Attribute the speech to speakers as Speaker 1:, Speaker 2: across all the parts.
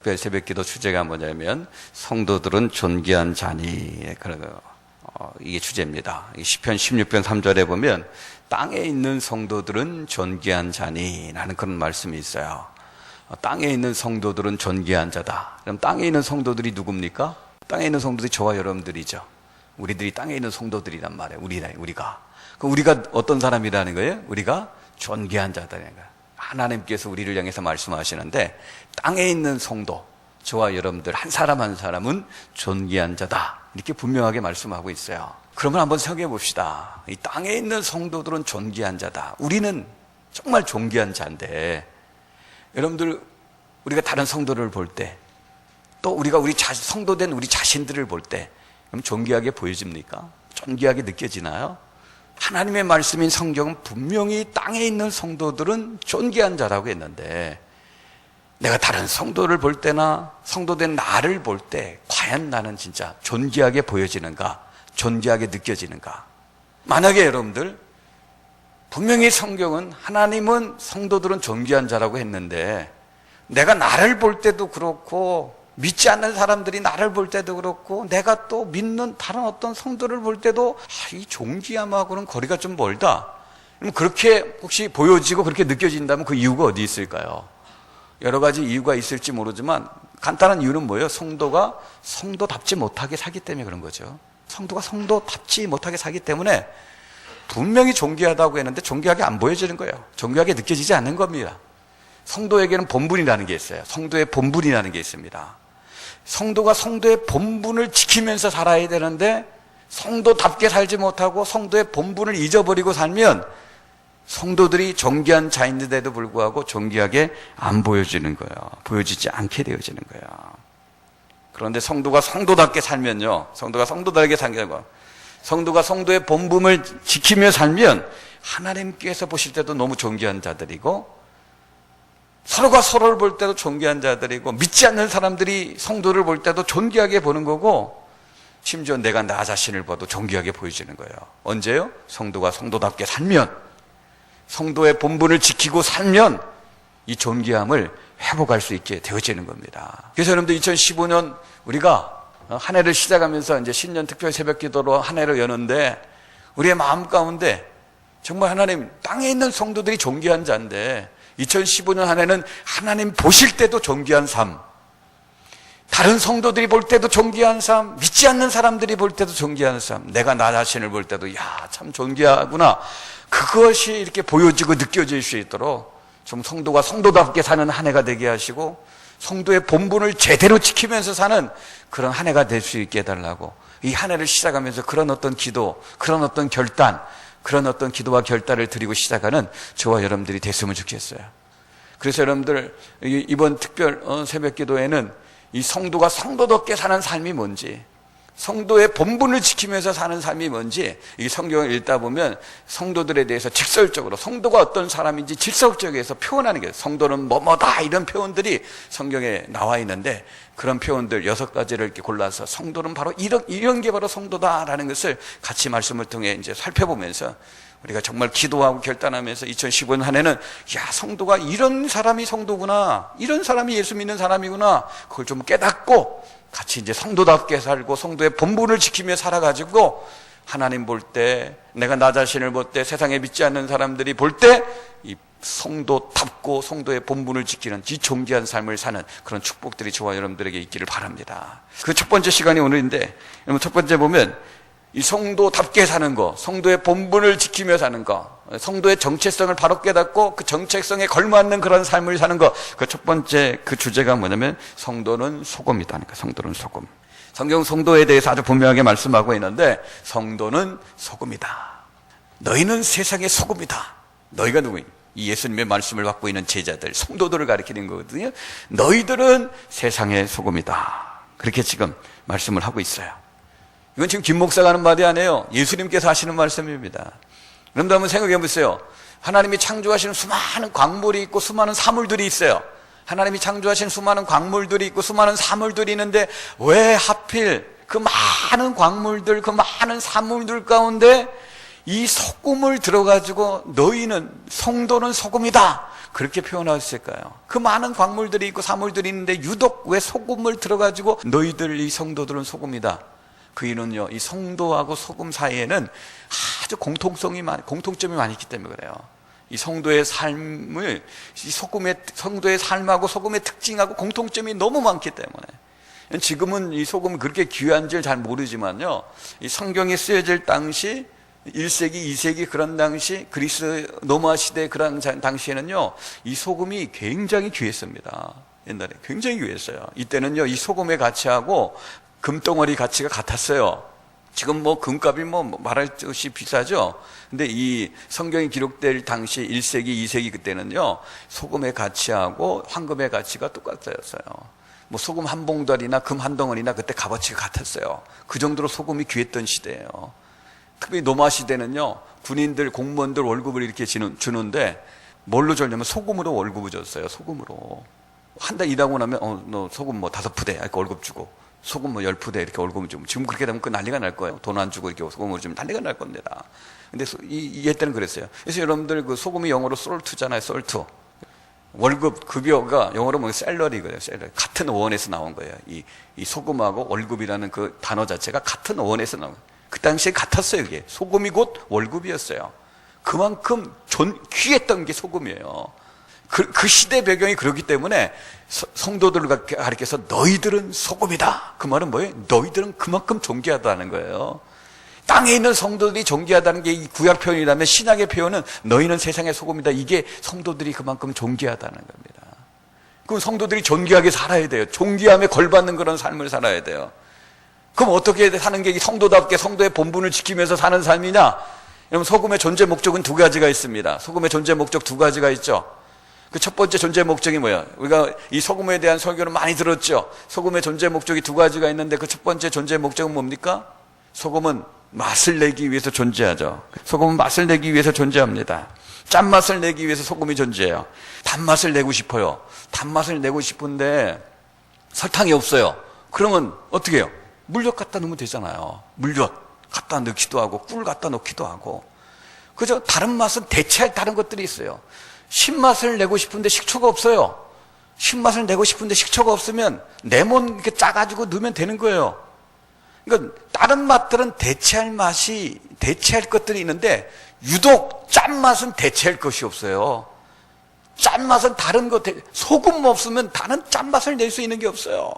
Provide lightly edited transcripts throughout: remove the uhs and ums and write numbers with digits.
Speaker 1: 새벽기도 주제가 뭐냐면 성도들은 존귀한 자니, 이게 주제입니다. 시편 16편 3절에 보면 땅에 있는 성도들은 존귀한 자니 라는 그런 말씀이 있어요. 땅에 있는 성도들은 존귀한 자다. 그럼 땅에 있는 성도들이 누굽니까? 땅에 있는 성도들이 저와 여러분들이죠. 우리들이 땅에 있는 성도들이란 말이에요. 우리가. 그럼 우리가 어떤 사람이라는 거예요? 우리가 존귀한 자다라는 거예요. 하나님께서 우리를 향해서 말씀하시는데 땅에 있는 성도, 저와 여러분들 한 사람 한 사람은 존귀한 자다, 이렇게 분명하게 말씀하고 있어요. 그러면 한번 생각해 봅시다. 이 땅에 있는 성도들은 존귀한 자다. 우리는 정말 존귀한 자인데, 여러분들 우리가 다른 성도를 볼 때, 또 우리가 성도된 우리 자신들을 볼 때 그럼 존귀하게 보여집니까? 존귀하게 느껴지나요? 하나님의 말씀인 성경은 분명히 땅에 있는 성도들은 존귀한 자라고 했는데, 내가 다른 성도를 볼 때나 성도된 나를 볼 때 과연 나는 진짜 존귀하게 보여지는가, 존귀하게 느껴지는가? 만약에 여러분들 분명히 성경은 하나님은 성도들은 존귀한 자라고 했는데, 내가 나를 볼 때도 그렇고 믿지 않는 사람들이 나를 볼 때도 그렇고 내가 또 믿는 다른 어떤 성도를 볼 때도 이 존귀함하고는 거리가 좀 멀다, 그렇게 혹시 보여지고 그렇게 느껴진다면 그 이유가 어디 있을까요? 여러 가지 이유가 있을지 모르지만 간단한 이유는 뭐예요? 성도가 성도답지 못하게 살기 때문에 그런 거죠. 성도가 성도답지 못하게 살기 때문에 분명히 존귀하다고 했는데 존귀하게 안 보여지는 거예요. 존귀하게 느껴지지 않는 겁니다. 성도에게는 본분이라는 게 있어요. 성도의 본분이라는 게 있습니다. 성도가 성도의 본분을 지키면서 살아야 되는데 성도답게 살지 못하고 성도의 본분을 잊어버리고 살면 성도들이 존귀한 자인데도 불구하고 존귀하게 안 보여지는 거예요. 보여지지 않게 되어지는 거예요. 그런데 성도가 성도답게 살면요, 성도가 성도답게 살고 성도가 성도의 본분을 지키며 살면 하나님께서 보실 때도 너무 존귀한 자들이고, 서로가 서로를 볼 때도 존귀한 자들이고, 믿지 않는 사람들이 성도를 볼 때도 존귀하게 보는 거고, 심지어 내가 나 자신을 봐도 존귀하게 보여지는 거예요. 언제요? 성도가 성도답게 살면, 성도의 본분을 지키고 살면 이 존귀함을 회복할 수 있게 되어지는 겁니다. 그래서 여러분들 2015년 우리가 한 해를 시작하면서 이제 신년 특별 새벽 기도로 한 해를 여는데, 우리의 마음 가운데 정말 하나님, 땅에 있는 성도들이 존귀한 자인데 2015년 한 해는 하나님 보실 때도 존귀한 삶, 다른 성도들이 볼 때도 존귀한 삶, 믿지 않는 사람들이 볼 때도 존귀한 삶, 내가 나 자신을 볼 때도 야, 참 존귀하구나, 그것이 이렇게 보여지고 느껴질 수 있도록 좀 성도가 성도답게 사는 한 해가 되게 하시고, 성도의 본분을 제대로 지키면서 사는 그런 한 해가 될 수 있게 해달라고, 이 한 해를 시작하면서 그런 어떤 기도, 그런 어떤 결단, 그런 어떤 기도와 결단을 드리고 시작하는 저와 여러분들이 됐으면 좋겠어요. 그래서 여러분들 이번 특별 새벽 기도에는 이 성도가 성도답게 사는 삶이 뭔지, 성도의 본분을 지키면서 사는 삶이 뭔지, 이 성경을 읽다 보면 성도들에 대해서 직설적으로 성도가 어떤 사람인지 직설적에서 표현하는 게, 성도는 뭐뭐다 이런 표현들이 성경에 나와 있는데, 그런 표현들 6가지를 이렇게 골라서 성도는 바로 이런 게 바로 성도다라는 것을 같이 말씀을 통해 이제 살펴보면서 우리가 정말 기도하고 결단하면서 2015년 한 해는 야, 성도가 이런 사람이 성도구나, 이런 사람이 예수 믿는 사람이구나, 그걸 좀 깨닫고 같이 이제 성도답게 살고 성도의 본분을 지키며 살아가지고 하나님 볼 때, 내가 나 자신을 볼 때, 세상에 믿지 않는 사람들이 볼 때 이 성도답고 성도의 본분을 지키는 이 존귀한 삶을 사는 그런 축복들이 저와 여러분들에게 있기를 바랍니다. 그 첫 번째 시간이 오늘인데, 여러분 첫 번째 보면 이 성도답게 사는 거, 성도의 본분을 지키며 사는 거, 성도의 정체성을 바로 깨닫고 그 정체성에 걸맞는 그런 삶을 사는 거, 그 첫 번째 그 주제가 뭐냐면 성도는 소금이다. 그러니까 성도는 소금. 성경 성도에 대해서 아주 분명하게 말씀하고 있는데, 성도는 소금이다. 너희는 세상의 소금이다. 너희가 누구니? 이 예수님의 말씀을 받고 있는 제자들, 성도들을 가리키는 거거든요. 너희들은 세상의 소금이다. 그렇게 지금 말씀을 하고 있어요. 이건 지금 김 목사가 하는 말이 아니에요. 예수님께서 하시는 말씀입니다. 그런데 한번 생각해 보세요. 하나님이 창조하시는 수많은 광물이 있고 수많은 사물들이 있어요. 하나님이 창조하신 수많은 광물들이 있고 수많은 사물들이 있는데 왜 하필 그 많은 광물들, 그 많은 사물들 가운데 이 소금을 들어가지고 너희는 성도는 소금이다 그렇게 표현하셨을까요? 그 많은 광물들이 있고 사물들이 있는데 유독 왜 소금을 들어가지고 너희들 이 성도들은 소금이다. 그 이유는요, 이 성도하고 소금 사이에는 아주 공통점이 많이 있기 때문에 그래요. 이 성도의 삶을, 성도의 삶하고 소금의 특징하고 공통점이 너무 많기 때문에. 지금은 이 소금이 그렇게 귀한지를 잘 모르지만요, 이 성경이 쓰여질 당시 1세기, 2세기 그런 당시 그리스 로마 시대 그런 당시에는요, 이 소금이 굉장히 귀했습니다. 옛날에 굉장히 귀했어요. 이때는요, 이 소금의 가치하고 금덩어리 가치가 같았어요. 지금 뭐 금값이 뭐 말할 것이 비싸죠. 근데 이 성경이 기록될 당시 1세기, 2세기 그때는요, 소금의 가치하고 황금의 가치가 똑같았어요. 뭐 소금 한 봉다리나 금 한 덩어리나 그때 값어치가 같았어요. 그 정도로 소금이 귀했던 시대예요. 특히 로마 시대는요, 군인들, 공무원들 월급을 이렇게 주는데 뭘로 줬냐면 소금으로 월급을 줬어요. 소금으로. 한 달 일하고 나면 너 소금 뭐 5푸대 이렇게 월급 주고, 소금 뭐 10푸대 이렇게 월급을 주고, 지금 그렇게 되면 그 난리가 날 거예요. 돈 안 주고 이렇게 소금을 주면 난리가 날 겁니다. 근데 이 때는 그랬어요. 그래서 여러분들 그 소금이 영어로 솔트잖아요. 솔트. 월급 급여가 영어로 뭐 샐러리거든요. 샐러리. 같은 어원에서 나온 거예요. 이 소금하고 월급이라는 그 단어 자체가 같은 어원에서 나온 거예요. 그 당시에 같았어요. 이게 소금이 곧 월급이었어요. 그만큼 귀했던 게 소금이에요. 그 시대 배경이 그렇기 때문에 성도들을 가리켜서 너희들은 소금이다. 그 말은 뭐예요? 너희들은 그만큼 존귀하다는 거예요. 땅에 있는 성도들이 존귀하다는 게 이 구약 표현이라면 신약의 표현은 너희는 세상의 소금이다. 이게 성도들이 그만큼 존귀하다는 겁니다. 그럼 성도들이 존귀하게 살아야 돼요. 존귀함에 걸받는 그런 삶을 살아야 돼요. 그럼 어떻게 사는 게 성도답게 성도의 본분을 지키면서 사는 삶이냐? 여러분, 소금의 존재 목적은 두 가지가 있습니다. 소금의 존재 목적 두 가지가 있죠. 그 첫 번째 존재 목적이 뭐예요? 우리가 이 소금에 대한 설교를 많이 들었죠. 소금의 존재 목적이 두 가지가 있는데 그 첫 번째 존재 목적은 뭡니까? 소금은 맛을 내기 위해서 존재하죠. 소금은 맛을 내기 위해서 존재합니다. 짠맛을 내기 위해서 소금이 존재해요. 단맛을 내고 싶어요. 단맛을 내고 싶은데 설탕이 없어요. 그러면 어떻게 해요? 물엿 갖다 넣으면 되잖아요. 물엿 갖다 넣기도 하고 꿀 갖다 넣기도 하고. 그죠? 다른 맛은 대체할 다른 것들이 있어요. 신맛을 내고 싶은데 식초가 없어요. 신맛을 내고 싶은데 식초가 없으면 레몬 이렇게 짜가지고 넣으면 되는 거예요. 그러니까 다른 맛들은 대체할 것들이 있는데 유독 짠맛은 대체할 것이 없어요. 짠맛은 다른 것, 소금 없으면 다른 짠맛을 낼 수 있는 게 없어요.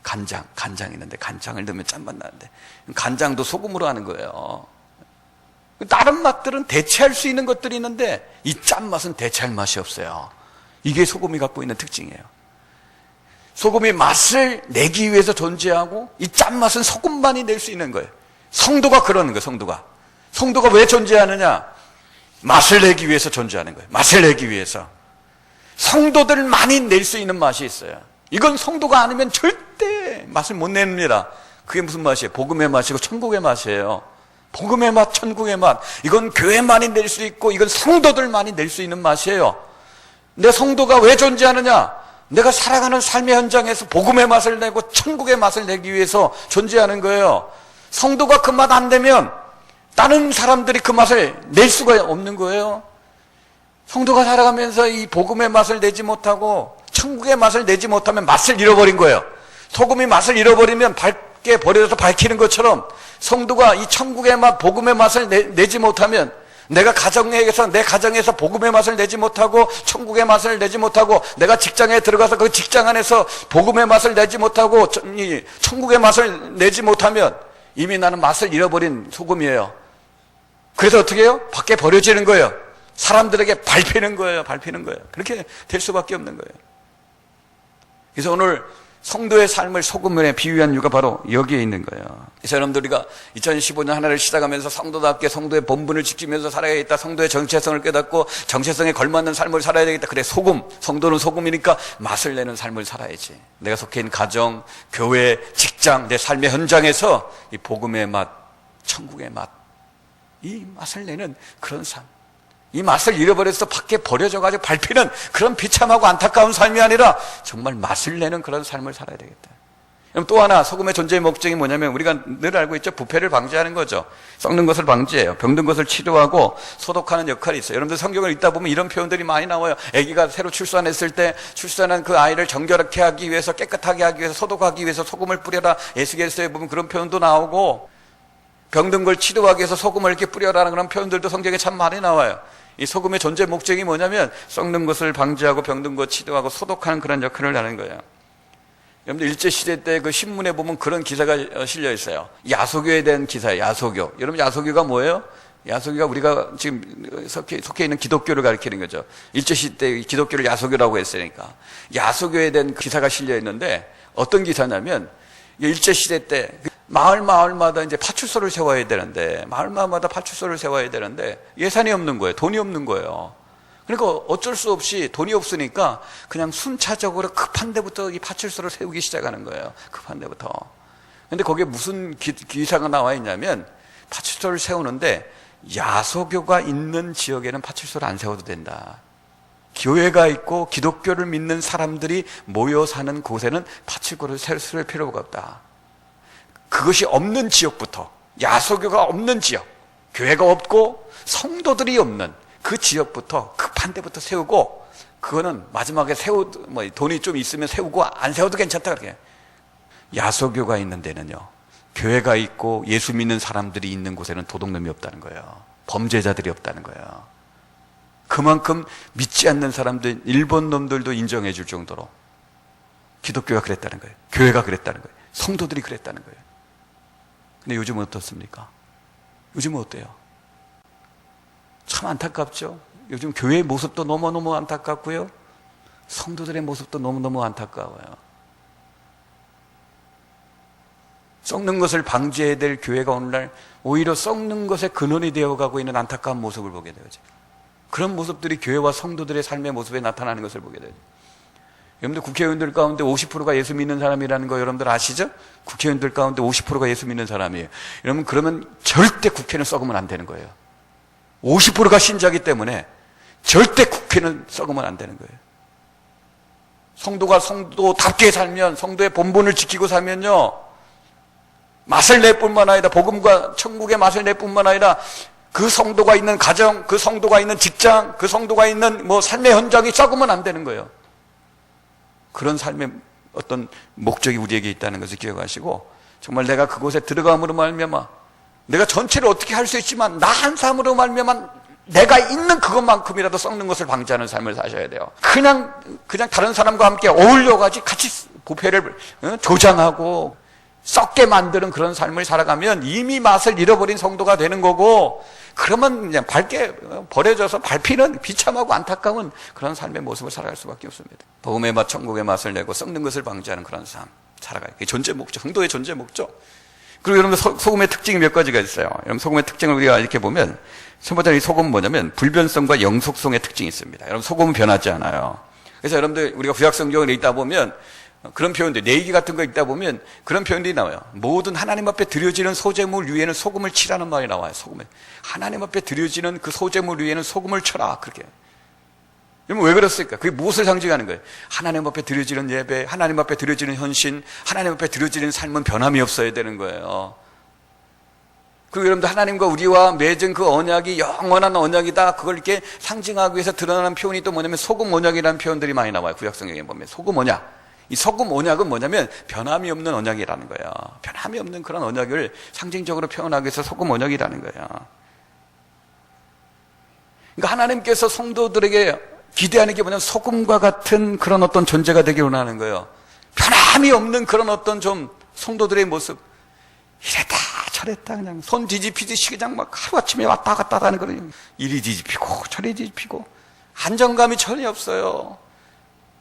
Speaker 1: 간장 있는데 간장을 넣으면 짠맛 나는데 간장도 소금으로 하는 거예요. 다른 맛들은 대체할 수 있는 것들이 있는데 이 짠맛은 대체할 맛이 없어요. 이게 소금이 갖고 있는 특징이에요. 소금이 맛을 내기 위해서 존재하고 이 짠맛은 소금만이 낼 수 있는 거예요. 성도가 그러는 거예요. 성도가 왜 존재하느냐? 맛을 내기 위해서 존재하는 거예요. 맛을 내기 위해서. 성도들만이 낼 수 있는 맛이 있어요. 이건 성도가 아니면 절대 맛을 못 냅니다. 그게 무슨 맛이에요? 복음의 맛이고 천국의 맛이에요. 복음의 맛, 천국의 맛. 이건 교회만이 낼 수 있고 이건 성도들만이 낼 수 있는 맛이에요. 내 성도가 왜 존재하느냐? 내가 살아가는 삶의 현장에서 복음의 맛을 내고 천국의 맛을 내기 위해서 존재하는 거예요. 성도가 그 맛 안 되면 다른 사람들이 그 맛을 낼 수가 없는 거예요. 성도가 살아가면서 이 복음의 맛을 내지 못하고 천국의 맛을 내지 못하면 맛을 잃어버린 거예요. 소금이 맛을 잃어버리면 밝게 버려져서 밝히는 것처럼 성도가 이 천국의 맛, 복음의 맛을 내지 못하면 내 가정에서 복음의 맛을 내지 못하고 천국의 맛을 내지 못하고 내가 직장에 들어가서 그 직장 안에서 복음의 맛을 내지 못하고 천국의 맛을 내지 못하면 이미 나는 맛을 잃어버린 소금이에요. 그래서 어떻게 해요? 밖에 버려지는 거예요. 사람들에게 밟히는 거예요. 그렇게 될 수밖에 없는 거예요. 그래서 오늘 성도의 삶을 소금에 비유한 이유가 바로 여기에 있는 거예요. 그래서 여러분들 우리가 2015년 하나를 시작하면서 성도답게 성도의 본분을 지키면서 살아야겠다. 성도의 정체성을 깨닫고 정체성에 걸맞는 삶을 살아야 되겠다. 그래, 성도는 소금이니까 맛을 내는 삶을 살아야지. 내가 속해 있는 가정, 교회, 직장, 내 삶의 현장에서 이 복음의 맛, 천국의 맛, 이 맛을 내는 그런 삶. 이 맛을 잃어버려서 밖에 버려져가지고 밟히는 그런 비참하고 안타까운 삶이 아니라 정말 맛을 내는 그런 삶을 살아야 되겠다. 그럼 또 하나 소금의 존재의 목적이 뭐냐면 우리가 늘 알고 있죠. 부패를 방지하는 거죠. 썩는 것을 방지해요. 병든 것을 치료하고 소독하는 역할이 있어요. 여러분들 성경을 읽다 보면 이런 표현들이 많이 나와요. 아기가 새로 출산했을 때 출산한 그 아이를 정결하게 하기 위해서, 깨끗하게 하기 위해서, 소독하기 위해서 소금을 뿌려라. 에스겔서에 보면 그런 표현도 나오고, 병든 걸 치료하기 위해서 소금을 이렇게 뿌려라는 그런 표현들도 성경에 참 많이 나와요. 이 소금의 존재 목적이 뭐냐면 썩는 것을 방지하고 병든 것 치료하고 소독하는 그런 역할을 하는 거예요. 여러분들 일제시대 때 그 신문에 보면 그런 기사가 실려 있어요. 야소교에 대한 기사예요. 야소교. 여러분 야소교가 뭐예요? 야소교가 우리가 지금 속해 있는 기독교를 가리키는 거죠. 일제시대 때 기독교를 야소교라고 했으니까. 야소교에 대한 기사가 실려 있는데 어떤 기사냐면 일제시대 때 마을마다 이제 파출소를 세워야 되는데 마을마다 파출소를 세워야 되는데 예산이 없는 거예요. 돈이 없는 거예요. 그러니까 어쩔 수 없이 돈이 없으니까 그냥 순차적으로 급한 데부터 이 파출소를 세우기 시작하는 거예요. 급한 데부터. 근데 거기에 무슨 기사가 나와 있냐면 파출소를 세우는데 야소교가 있는 지역에는 파출소를 안 세워도 된다. 교회가 있고 기독교를 믿는 사람들이 모여 사는 곳에는 파출소를 세울 필요가 없다. 그것이 없는 지역부터, 야소교가 없는 지역, 교회가 없고 성도들이 없는 그 지역부터 급한 데부터 세우고, 그거는 마지막에 돈이 좀 있으면 세우고 안 세워도 괜찮다 그렇게. 야소교가 있는 데는요, 교회가 있고 예수 믿는 사람들이 있는 곳에는 도둑놈이 없다는 거예요. 범죄자들이 없다는 거예요. 그만큼 믿지 않는 사람들, 일본 놈들도 인정해 줄 정도로 기독교가 그랬다는 거예요. 교회가 그랬다는 거예요. 성도들이 그랬다는 거예요. 근데 요즘은 어떻습니까? 요즘은 어때요? 참 안타깝죠? 요즘 교회의 모습도 너무너무 안타깝고요. 성도들의 모습도 너무너무 안타까워요. 썩는 것을 방지해야 될 교회가 오늘날 오히려 썩는 것의 근원이 되어가고 있는 안타까운 모습을 보게 되죠. 그런 모습들이 교회와 성도들의 삶의 모습에 나타나는 것을 보게 되죠. 여러분들 국회의원들 가운데 50%가 예수 믿는 사람이라는 거 여러분들 아시죠? 국회의원들 가운데 50%가 예수 믿는 사람이에요. 여러분 그러면 절대 국회는 썩으면 안 되는 거예요. 50%가 신자이기 때문에 절대 국회는 썩으면 안 되는 거예요. 성도가 성도답게 살면, 성도의 본분을 지키고 살면요, 맛을 낼 뿐만 아니라, 복음과 천국의 맛을 낼 뿐만 아니라 그 성도가 있는 가정, 그 성도가 있는 직장, 그 성도가 있는 삶의 현장이 썩으면 안 되는 거예요. 그런 삶의 어떤 목적이 우리에게 있다는 것을 기억하시고, 정말 내가 그곳에 들어감으로 말미암아 내가 전체를 어떻게 할 수 있지만 나 한 사람으로 말미암아 내가 있는 그것만큼이라도 썩는 것을 방지하는 삶을 사셔야 돼요. 그냥 다른 사람과 함께 어울려가지고 같이 부패를 조장하고 썩게 만드는 그런 삶을 살아가면 이미 맛을 잃어버린 성도가 되는 거고, 그러면 그냥 밝게 버려져서 밟히는 비참하고 안타까운 그런 삶의 모습을 살아갈 수밖에 없습니다. 복음의 맛, 천국의 맛을 내고 썩는 것을 방지하는 그런 삶 살아가요. 그게 존재 목적, 성도의 존재 목적. 그리고 여러분 소금의 특징이 몇 가지가 있어요. 여러분 소금의 특징을 우리가 이렇게 보면, 첫 번째 이 소금은 뭐냐면 불변성과 영속성의 특징이 있습니다. 여러분 소금은 변하지 않아요. 그래서 여러분들 우리가 구약 성경을 읽다 보면 그런 표현들, 내기 같은 거 읽다 보면 그런 표현들이 나와요. 모든 하나님 앞에 드려지는 소재물 위에는 소금을 치라는 말이 나와요. 소금을. 하나님 앞에 드려지는 그 소재물 위에는 소금을 쳐라. 그렇게. 여러분 왜 그렇습니까? 그게 무엇을 상징하는 거예요? 하나님 앞에 드려지는 예배, 하나님 앞에 드려지는 헌신, 하나님 앞에 드려지는 삶은 변함이 없어야 되는 거예요. 그리고 여러분들 하나님과 우리와 맺은 그 언약이 영원한 언약이다. 그걸 이렇게 상징하기 위해서 드러나는 표현이 또 뭐냐면 소금 언약이라는 표현들이 많이 나와요. 구약 성경에 보면 소금 언약. 이 소금 언약은 뭐냐면 변함이 없는 언약이라는 거예요. 변함이 없는 그런 언약을 상징적으로 표현하기 위해서 소금 언약이라는 거예요. 그러니까 하나님께서 성도들에게 기대하는 게 뭐냐면 소금과 같은 그런 어떤 존재가 되기를 원하는 거예요. 변함이 없는 그런 어떤 좀 성도들의 모습. 이랬다 저랬다 그냥 손 뒤집히듯이 그냥 막 하루아침에 왔다 갔다 하는 그런, 이리 뒤집히고 저리 뒤집히고 안정감이 전혀 없어요.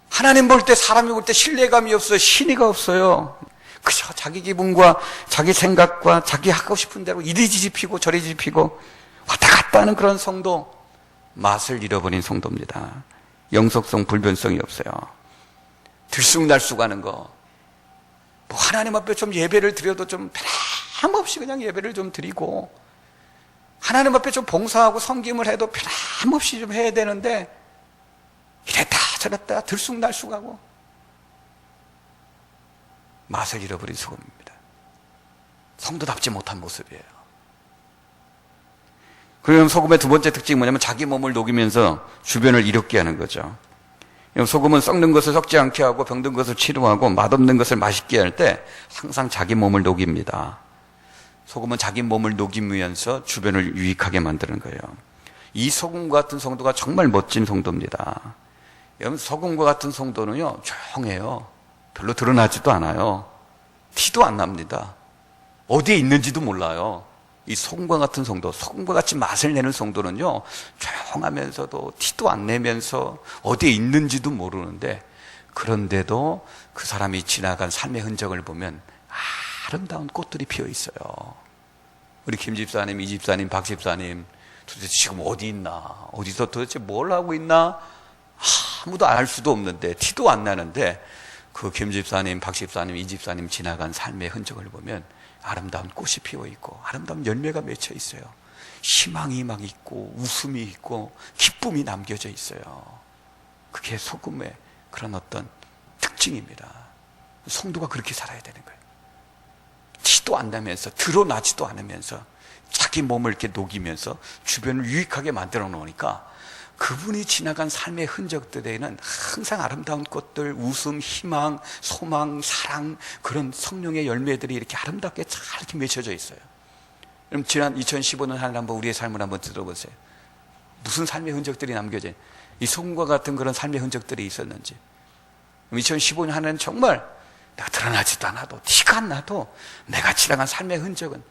Speaker 1: 하나님 볼 때, 사람이 볼 때 신뢰감이 없어요. 신의가 없어요. 그저 자기 기분과 자기 생각과 자기 하고 싶은 대로 이리 뒤집히고 저리 뒤집히고 왔다 갔다 하는 그런 성도, 맛을 잃어버린 성도입니다. 영속성, 불변성이 없어요. 들쑥날쑥하는 거. 하나님 앞에 좀 예배를 드려도 좀 변함없이 그냥 예배를 좀 드리고, 하나님 앞에 좀 봉사하고 섬김을 해도 변함없이 좀 해야 되는데 이랬다 저랬다 들쑥날쑥하고, 맛을 잃어버린 소금입니다. 성도답지 못한 모습이에요. 그럼 소금의 두 번째 특징이 뭐냐면 자기 몸을 녹이면서 주변을 이롭게 하는 거죠. 소금은 썩는 것을 썩지 않게 하고 병든 것을 치료하고 맛없는 것을 맛있게 할 때 항상 자기 몸을 녹입니다. 소금은 자기 몸을 녹이면서 주변을 유익하게 만드는 거예요. 이 소금과 같은 성도가 정말 멋진 성도입니다. 여러분, 소금과 같은 성도는요, 조용해요. 별로 드러나지도 않아요. 티도 안 납니다. 어디에 있는지도 몰라요. 이 소금과 같은 성도, 소금과 같이 맛을 내는 성도는요, 조용하면서도 티도 안 내면서 어디에 있는지도 모르는데, 그런데도 그 사람이 지나간 삶의 흔적을 보면 아름다운 꽃들이 피어 있어요. 우리 김 집사님, 이 집사님, 박 집사님, 도대체 지금 어디 있나? 어디서 도대체 뭘 하고 있나? 아무도 알 수도 없는데, 티도 안 나는데, 그 김 집사님, 박 집사님, 이 집사님 지나간 삶의 흔적을 보면 아름다운 꽃이 피어 있고 아름다운 열매가 맺혀 있어요. 희망이 막 있고 웃음이 있고 기쁨이 남겨져 있어요. 그게 소금의 그런 어떤 특징입니다. 성도가 그렇게 살아야 되는 거예요. 티도 안 나면서 드러나지도 않으면서 자기 몸을 이렇게 녹이면서 주변을 유익하게 만들어 놓으니까 그분이 지나간 삶의 흔적들에는 항상 아름다운 꽃들, 웃음, 희망, 소망, 사랑, 그런 성령의 열매들이 이렇게 아름답게 잘 이렇게 맺혀져 있어요. 그럼 지난 2015년 하늘 한번 우리의 삶을 한번 들어보세요. 무슨 삶의 흔적들이 남겨진, 이 소금과 같은 그런 삶의 흔적들이 있었는지. 2015년 하늘은 정말 내가 드러나지도 않아도, 티가 안 나도 내가 지나간 삶의 흔적은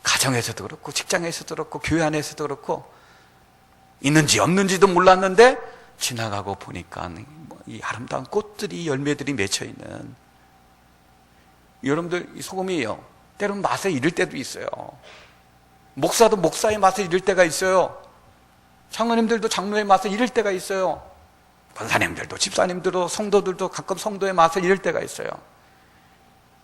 Speaker 1: 가정에서도 그렇고, 직장에서도 그렇고, 교회 안에서도 그렇고, 있는지 없는지도 몰랐는데 지나가고 보니까 이 아름다운 꽃들이, 열매들이 맺혀 있는. 여러분들, 이 소금이요, 때로는 맛을 잃을 때도 있어요. 목사도 목사의 맛을 잃을 때가 있어요. 장로님들도 장로의 맛을 잃을 때가 있어요. 권사님들도, 집사님들도, 성도들도 가끔 성도의 맛을 잃을 때가 있어요.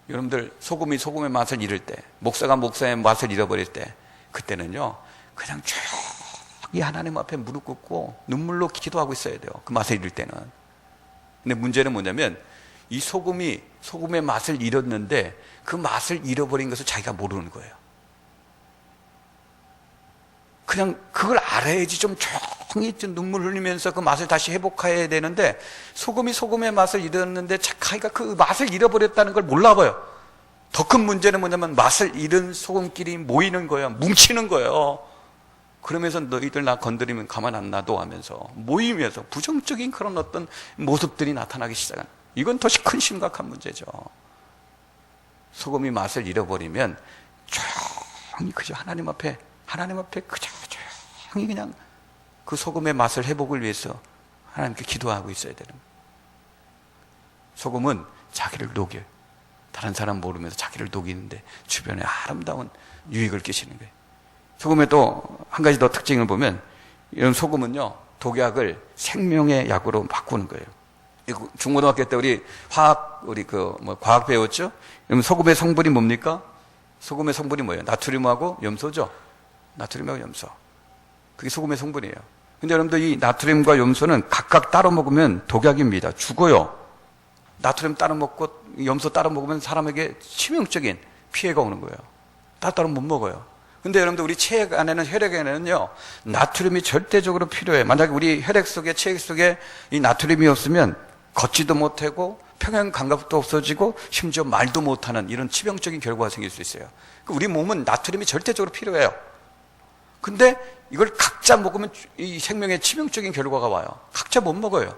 Speaker 1: 여러분들, 소금이 소금의 맛을 잃을 때, 목사가 목사의 맛을 잃어버릴 때, 그때는요, 그냥 이 하나님 앞에 무릎 꿇고 눈물로 기도하고 있어야 돼요. 그 맛을 잃을 때는. 근데 문제는 뭐냐면 이 소금이 소금의 맛을 잃었는데 그 맛을 잃어버린 것을 자기가 모르는 거예요. 그냥 그걸 알아야지 좀 조용히 눈물 흘리면서 그 맛을 다시 회복해야 되는데, 소금이 소금의 맛을 잃었는데 자기가 그 맛을 잃어버렸다는 걸 몰라봐요. 더 큰 문제는 뭐냐면 맛을 잃은 소금끼리 모이는 거예요. 뭉치는 거예요. 그러면서 너희들 나 건드리면 가만 안 놔둬 하면서 모이면서 부정적인 그런 어떤 모습들이 나타나기 시작한, 이건 더 큰 심각한 문제죠. 소금이 맛을 잃어버리면 조용히 그저 하나님 앞에 그저 조용히 그냥 그 소금의 맛을 회복을 위해서 하나님께 기도하고 있어야 되는 거예요. 소금은 자기를 녹여요. 다른 사람 모르면서 자기를 녹이는데 주변에 아름다운 유익을 끼치는 거예요. 소금의 또 한 가지 더 특징을 보면, 이런 소금은요, 독약을 생명의 약으로 바꾸는 거예요. 중고등학교 때 우리 과학 배웠죠? 그럼 소금의 성분이 뭡니까? 소금의 성분이 뭐예요? 나트륨하고 염소죠? 나트륨하고 염소. 그게 소금의 성분이에요. 근데 여러분들, 이 나트륨과 염소는 각각 따로 먹으면 독약입니다. 죽어요. 나트륨 따로 먹고 염소 따로 먹으면 사람에게 치명적인 피해가 오는 거예요. 따로 못 먹어요. 근데 여러분들, 우리 체액 안에는, 혈액 안에는요, 나트륨이 절대적으로 필요해요. 만약에 우리 혈액 속에, 체액 속에 이 나트륨이 없으면 걷지도 못하고 평행 감각도 없어지고 심지어 말도 못하는 이런 치명적인 결과가 생길 수 있어요. 우리 몸은 나트륨이 절대적으로 필요해요. 근데 이걸 각자 먹으면 이 생명에 치명적인 결과가 와요. 각자 못 먹어요.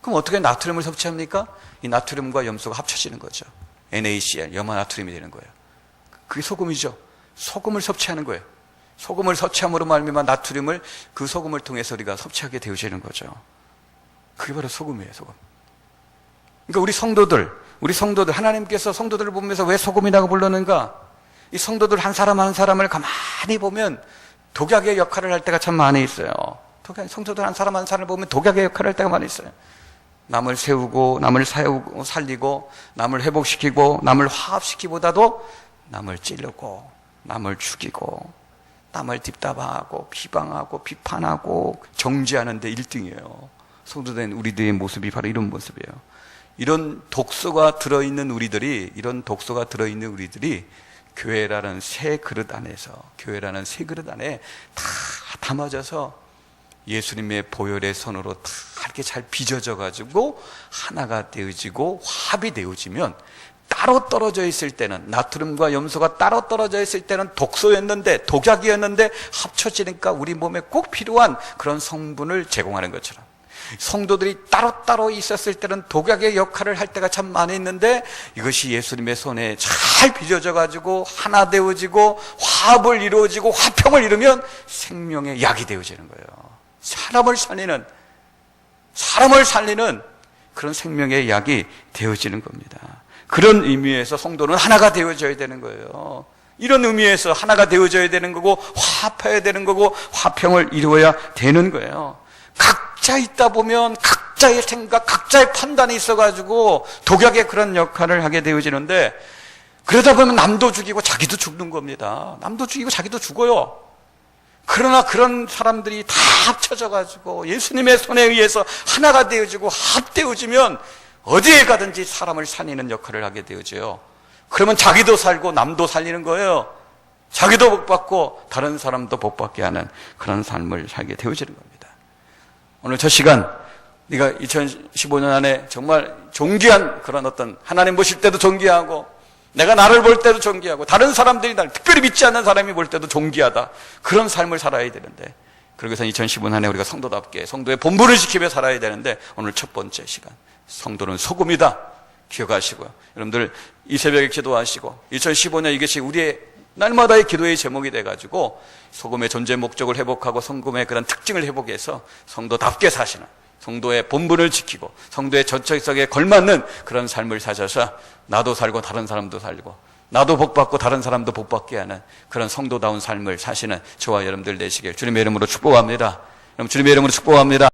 Speaker 1: 그럼 어떻게 나트륨을 섭취합니까? 이 나트륨과 염소가 합쳐지는 거죠. NaCl, 염화나트륨이 되는 거예요. 그게 소금이죠. 소금을 섭취하는 거예요. 소금을 섭취함으로 말미암아 나트륨을, 그 소금을 통해서 우리가 섭취하게 되어지는 거죠. 그게 바로 소금이에요, 소금. 그러니까 우리 성도들, 하나님께서 성도들을 보면서 왜 소금이라고 불렀는가? 이 성도들 한 사람 한 사람을 가만히 보면 독약의 역할을 할 때가 참 많이 있어요. 성도들 한 사람 한 사람을 보면 독약의 역할을 할 때가 많이 있어요. 남을 세우고, 남을 살리고, 남을 회복시키고, 남을 화합시키기보다도 남을 찌르고, 남을 죽이고, 남을 뒷담화하고, 비방하고, 비판하고, 정죄하는 데 1등이에요. 성도된 우리들의 모습이 바로 이런 모습이에요. 이런 독소가 들어있는 우리들이 교회라는 새 그릇 안에 다 담아져서 예수님의 보혈의 손으로 다 이렇게 잘 빚어져 가지고 하나가 되어지고 화합이 되어지면, 따로 떨어져 있을 때는, 나트륨과 염소가 따로 떨어져 있을 때는 독소였는데, 독약이었는데 합쳐지니까 우리 몸에 꼭 필요한 그런 성분을 제공하는 것처럼, 성도들이 따로따로 있었을 때는 독약의 역할을 할 때가 참 많이 있는데, 이것이 예수님의 손에 잘 빚어져 가지고 하나 되어지고 화합을 이루어지고 화평을 이루면 생명의 약이 되어지는 거예요. 사람을 살리는 그런 생명의 약이 되어지는 겁니다. 그런 의미에서 성도는 하나가 되어져야 되는 거예요. 이런 의미에서 하나가 되어져야 되는 거고, 화합해야 되는 거고, 화평을 이루어야 되는 거예요. 각자 있다 보면 각자의 생각, 각자의 판단이 있어가지고 독약의 그런 역할을 하게 되어지는데, 그러다 보면 남도 죽이고 자기도 죽는 겁니다. 남도 죽이고 자기도 죽어요. 그러나 그런 사람들이 다 합쳐져가지고 예수님의 손에 의해서 하나가 되어지고 합되어지면 어디에 가든지 사람을 살리는 역할을 하게 되어져요. 그러면 자기도 살고 남도 살리는 거예요. 자기도 복받고 다른 사람도 복받게 하는 그런 삶을 살게 되어지는 겁니다. 오늘 저 시간, 네가 2015년 안에 정말 존귀한 그런 어떤, 하나님 보실 때도 존귀하고, 내가 나를 볼 때도 존귀하고, 다른 사람들이 나를 특별히 믿지 않는 사람이 볼 때도 존귀하다, 그런 삶을 살아야 되는데, 그러기 위해서 2015년 안에 우리가 성도답게 성도의 본분을 지키며 살아야 되는데, 오늘 첫 번째 시간, 성도는 소금이다 기억하시고요. 여러분들 이 새벽에 기도하시고, 2015년 이것이 우리의 날마다의 기도의 제목이 돼가지고 소금의 존재 목적을 회복하고 성금의 그런 특징을 회복해서 성도답게 사시는, 성도의 본분을 지키고 성도의 전적성에 걸맞는 그런 삶을 사셔서 나도 살고 다른 사람도 살고, 나도 복받고 다른 사람도 복받게 하는 그런 성도다운 삶을 사시는 저와 여러분들 되시길 주님의 이름으로 축복합니다. 여러분, 주님의 이름으로 축복합니다.